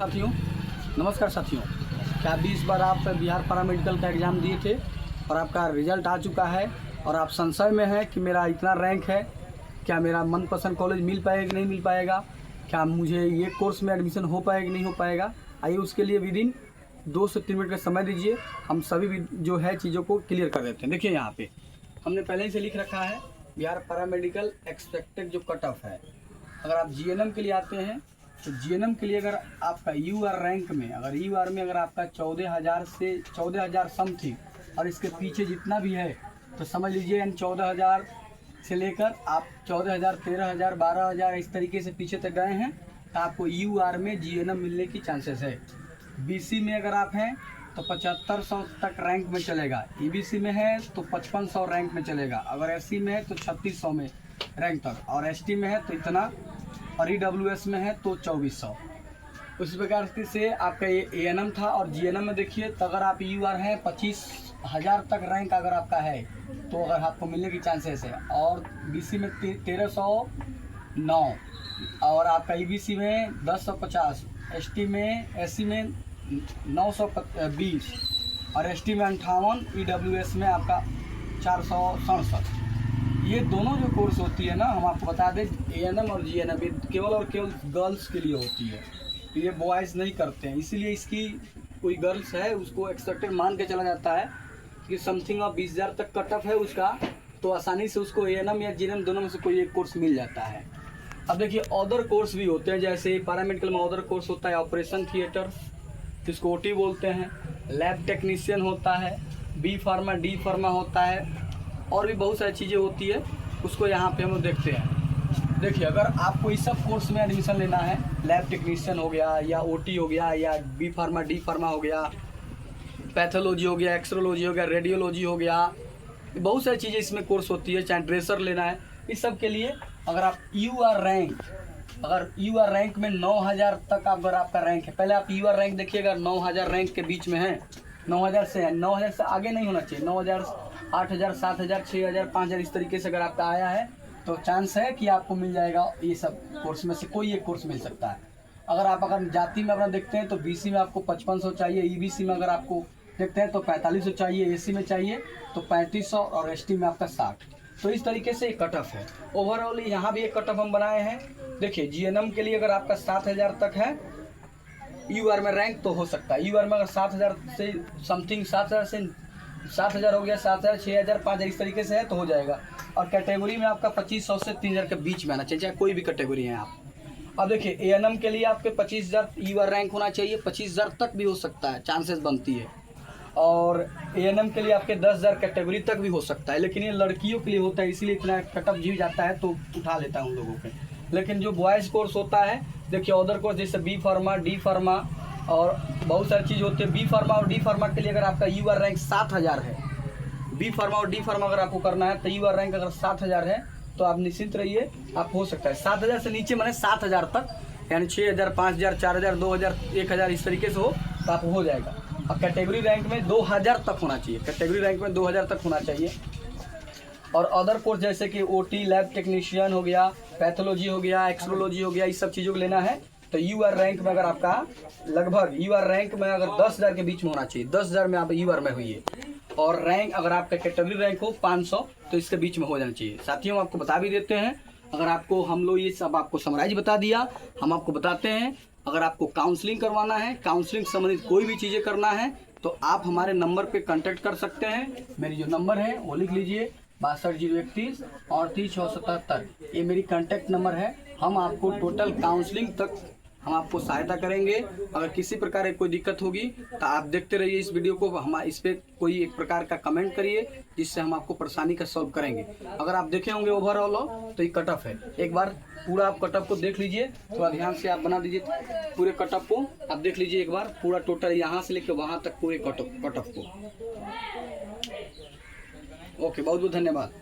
साथियों, नमस्कार साथियों। क्या अभी इस बार आप बिहार पैरामेडिकल का एग्ज़ाम दिए थे और आपका रिजल्ट आ चुका है और आप संशय में हैं कि मेरा इतना रैंक है, क्या मेरा मनपसंद कॉलेज मिल पाएगा कि नहीं मिल पाएगा, क्या मुझे ये कोर्स में एडमिशन हो पाएगा कि नहीं हो पाएगा। आइए उसके लिए विदिन 2 से 3 मिनट का समय दीजिए, हम सभी भी जो है चीज़ों को क्लियर कर देते हैं। देखिए यहाँ पे हमने पहले ही से लिख रखा है बिहार पैरामेडिकल एक्सपेक्टेड जो कट ऑफ है। अगर आप जीएनएम के लिए आते हैं तो जीएनएम के लिए अगर आपका यूआर रैंक में अगर आपका 14,000 से 14,000 समथिंग और इसके पीछे जितना भी है तो समझ लीजिए यानी 14,000 से लेकर आप 14,000, 13,000, 12,000 इस तरीके से पीछे तक गए हैं तो आपको यूआर में जीएनएम मिलने की चांसेस है। बीसी में अगर आप हैं तो 7500 तक रैंक में चलेगा, ईबीसी में है तो 5500 रैंक में चलेगा, अगर एससी में है तो 3600 में रैंक तक, और एसटी में है तो इतना, और ईडब्ल्यूएस में है तो 2400। उसी प्रकार से आपका ये एएनएम था। और जीएनएम में देखिए तो अगर आप यूआर हैं 25,000 तक रैंक अगर आपका है तो अगर आपको मिलने की चांसेस है, और बीसी में 1309, और आपका ईबीसी में 1050, एसटी में एससी में 920 और एसटी में 58, ईडब्ल्यूएस में आपका 467। ये दोनों जो कोर्स होती है ना, हम आपको बता दें एएनएम और जीएनएम केवल और केवल गर्ल्स के लिए होती है, ये बॉयज़ नहीं करते हैं। इसीलिए इसकी कोई गर्ल्स है उसको एक्सपेक्टेड मान के चला जाता है कि समथिंग ऑफ 20,000 तक कट ऑफ है उसका, तो आसानी से उसको एएनएम या जीएनएम दोनों में से कोई एक कोर्स मिल जाता है। अब देखिए अदर कोर्स भी होते हैं, जैसे पैरामेडिकल में अदर कोर्स होता है ऑपरेशन थिएटर, जिसको ओटी बोलते हैं, लैब टेक्नीशियन होता है, बी फार्मा डी फार्मा होता है, और भी बहुत सारी चीज़ें होती है, उसको यहाँ पे हम लोग देखते हैं। देखिए अगर आपको इस सब कोर्स में एडमिशन लेना है, लैब टेक्नीशियन हो गया या ओटी हो गया या बी फार्मा डी फार्मा हो गया, पैथोलॉजी हो गया, एक्सरोलॉजी हो गया, रेडियोलॉजी हो गया, बहुत सारी चीज़ें इसमें कोर्स होती है, चाहे ड्रेसर लेना है, इस सब के लिए अगर आप यूआर रैंक में 9,000 तक अगर आपका रैंक है, पहले आप यूआर रैंक देखिएगा 9,000 रैंक के बीच में है, 9,000 से है, 9,000 से आगे नहीं होना चाहिए, 9,000, 8,000, 7,000, 6,000, 5,000 इस तरीके से अगर आपका आया है तो चांस है कि आपको मिल जाएगा ये सब कोर्स में से कोई एक कोर्स मिल सकता है। अगर जाति में अपना देखते हैं तो बीसी में आपको 5500 चाहिए, ईबीसी में अगर आपको देखते हैं तो 4500 चाहिए, एससी में चाहिए तो 3500 और एसटी में आपका 60। तो इस तरीके से एक कट ऑफ है। ओवरऑल यहाँ भी एक कट ऑफ हम बनाए हैं। देखिए जीएनएम के लिए अगर आपका 7,000 तक है यूआर में रैंक तो हो सकता है, यूआर में अगर 7,000 से समथिंग 7,000 हो गया, 7,000, 6,000, 5,000 इस तरीके से है तो हो जाएगा। और कैटेगरी में आपका 2,500 से 3,000 के बीच में आना चाहिए, चाहे कोई भी कैटेगरी है आप। अब देखिए एएनएम के लिए आपके 25,000 यूआर रैंक होना चाहिए, 25,000 तक भी हो सकता है, चांसेस बनती है। और एएनएम के लिए आपके 10,000 कैटेगरी तक भी हो सकता है, लेकिन ये लड़कियों के लिए होता है इसीलिए इतना कटअप जी जाता है तो उठा लेता है उन लोगों पे। लेकिन जो बॉयज़ कोर्स होता है, देखिए अदर कोर्स जैसे बी फार्मा, डी फार्मा और बहुत सारी चीज़ होती है। बी फार्मा और डी फार्मा के लिए अगर आपका यूआर रैंक 7,000 है, बी फार्मा और डी फार्मा अगर आपको करना है तो यूआर रैंक अगर 7,000 है तो आप निश्चिंत रहिए, आप हो सकता है। 7,000 से नीचे माने 7,000 तक, यानी 6,000, 5,000, 4,000, 2,000, 1,000 इस तरीके से हो तो आप हो जाएगा। अब कैटेगरी रैंक में 2,000 तक होना चाहिए, कैटेगरी रैंक में 2,000 तक होना चाहिए। और अदर कोर्स जैसे कि ओटी, लैब टेक्नीशियन हो गया, पैथोलॉजी हो गया, एक्सरोलॉजी हो गया, इस सब चीज़ों को लेना है तो यूआर रैंक में अगर आपका लगभग यूआर रैंक में अगर 10,000 के बीच में होना चाहिए, 10,000 में आप यूआर में हुई, और रैंक अगर आपका कैटेगरी रैंक हो 500 तो इसके बीच में हो जाना चाहिए। साथियों हम आपको बता भी देते हैं, अगर आपको हम लोग ये सब आपको समराइज बता दिया, हम आपको बताते हैं अगर आपको काउंसलिंग करवाना है, काउंसलिंग संबंधित कोई भी चीज़ें करना है तो आप हमारे नंबर पे कांटेक्ट कर सकते हैं। मेरी जो नंबर है वो लिख लीजिए 62 031 38 677, ये मेरी कांटेक्ट नंबर है। हम आपको टोटल काउंसलिंग तक हम आपको सहायता करेंगे। अगर किसी प्रकार की कोई दिक्कत होगी तो आप देखते रहिए इस वीडियो को, हम इस पर कोई एक प्रकार का कमेंट करिए जिससे हम आपको परेशानी का सॉल्व करेंगे। अगर आप देखे होंगे ओवरऑल तो ये कट ऑफ है, एक बार पूरा आप कट ऑफ को देख लीजिए, थोड़ा ध्यान से आप बना दीजिए पूरे कट ऑफ को, आप देख लीजिए एक बार पूरा टोटल यहाँ से लेकर वहाँ तक पूरे कट ऑफ को। ओके, बहुत बहुत धन्यवाद।